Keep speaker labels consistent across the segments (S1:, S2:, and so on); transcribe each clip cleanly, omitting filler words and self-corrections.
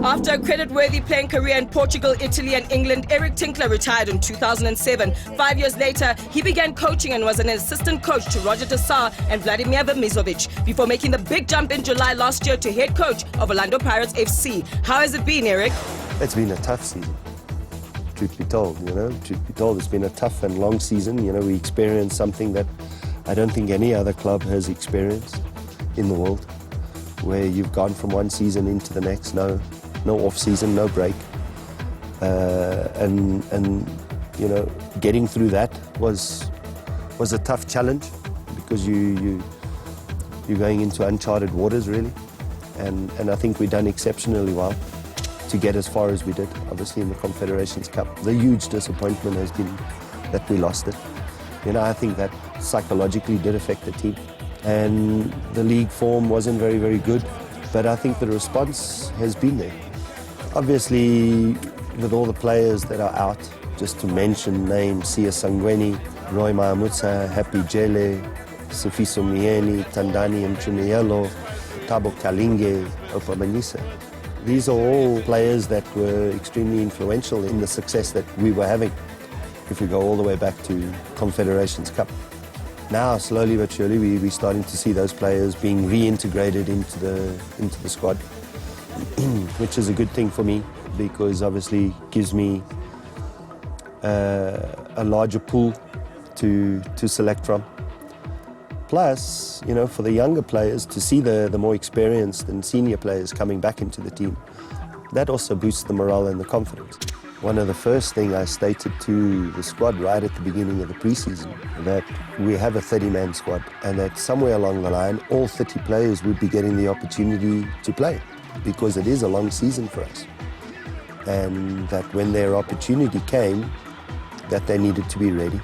S1: After a credit-worthy playing career in Portugal, Italy and England, Eric Tinkler retired in 2007. 5 years later, he began coaching and was an assistant coach to Rodger and Vladimir Vermezovic before making the big jump in July last year to head coach of Orlando Pirates FC. How has it been, Eric?
S2: It's been a tough season, truth be told, Truth be told, it's been a tough and long season. We experienced something that I don't think any other club has experienced in the world, where you've gone from one season into the next, no off-season, no break. And getting through that was a tough challenge, because you're going into uncharted waters, really. And I think we've done exceptionally well to get as far as we did, obviously, in the Confederations Cup. The huge disappointment has been that we lost it. I think that psychologically did affect the team. And the league form wasn't very, very good. But I think the response has been there. Obviously, with all the players that are out, just to mention names, Sia Sangweni, Roy Mahamutsa, Happy Jele, Sifiso Mieni, Tandani Mchunielo, Tabo Kalinge, Opamanyisa. These are all players that were extremely influential in the success that we were having, if we go all the way back to Confederations Cup. Now, slowly but surely, we're starting to see those players being reintegrated into the squad, which is a good thing for me, because obviously gives me a larger pool to select from. Plus, for the younger players to see the more experienced and senior players coming back into the team, that also boosts the morale and the confidence. One of the first things I stated to the squad right at the beginning of the preseason, that we have a 30-man squad, and that somewhere along the line, all 30 players would be getting the opportunity to play, because it is a long season for us. And that when their opportunity came, that they needed to be ready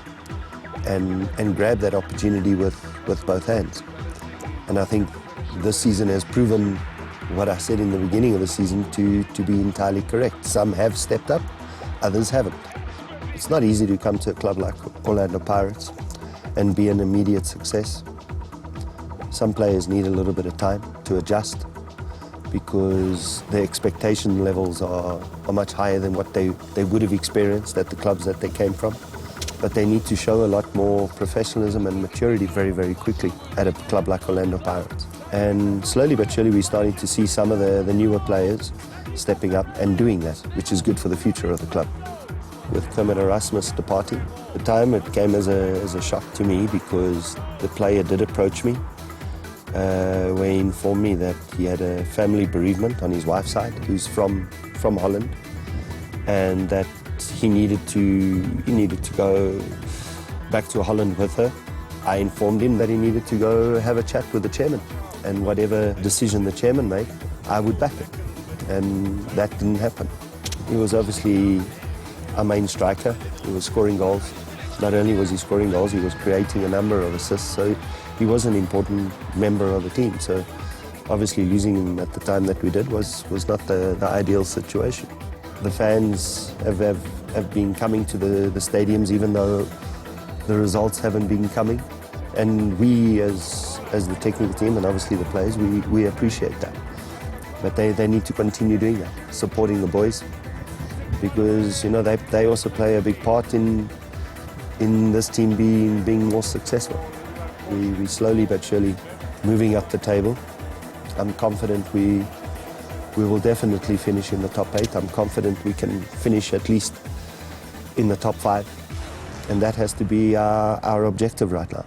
S2: and grab that opportunity with both hands. And I think this season has proven what I said in the beginning of the season to be entirely correct. Some have stepped up, others haven't. It's not easy to come to a club like Orlando Pirates and be an immediate success. Some players need a little bit of time to adjust, because the expectation levels are much higher than what they would have experienced at the clubs that they came from. But they need to show a lot more professionalism and maturity very, very quickly at a club like Orlando Pirates. And slowly but surely we're starting to see some of the newer players stepping up and doing that, which is good for the future of the club. With Kermit Erasmus departing, at the time it came as a shock to me, because the player did approach me, where he informed me that he had a family bereavement on his wife's side, who's from Holland, and that he needed to go back to Holland with her. I informed him that he needed to go have a chat with the chairman, and whatever decision the chairman made, I would back it. And that didn't happen. He was obviously our main striker. He was scoring goals. Not only was he scoring goals, he was creating a number of assists. So he was an important member of the team. So obviously losing him at the time that we did was not the ideal situation. The fans have been coming to the stadiums, even though the results haven't been coming. And we, as the technical team, and obviously the players, we appreciate that. But they need to continue doing that, supporting the boys, because they also play a big part in this team being more successful. We slowly but surely moving up the table. I'm confident we will definitely finish in the top 8. I'm confident we can finish at least in the top 5. And that has to be our objective right now.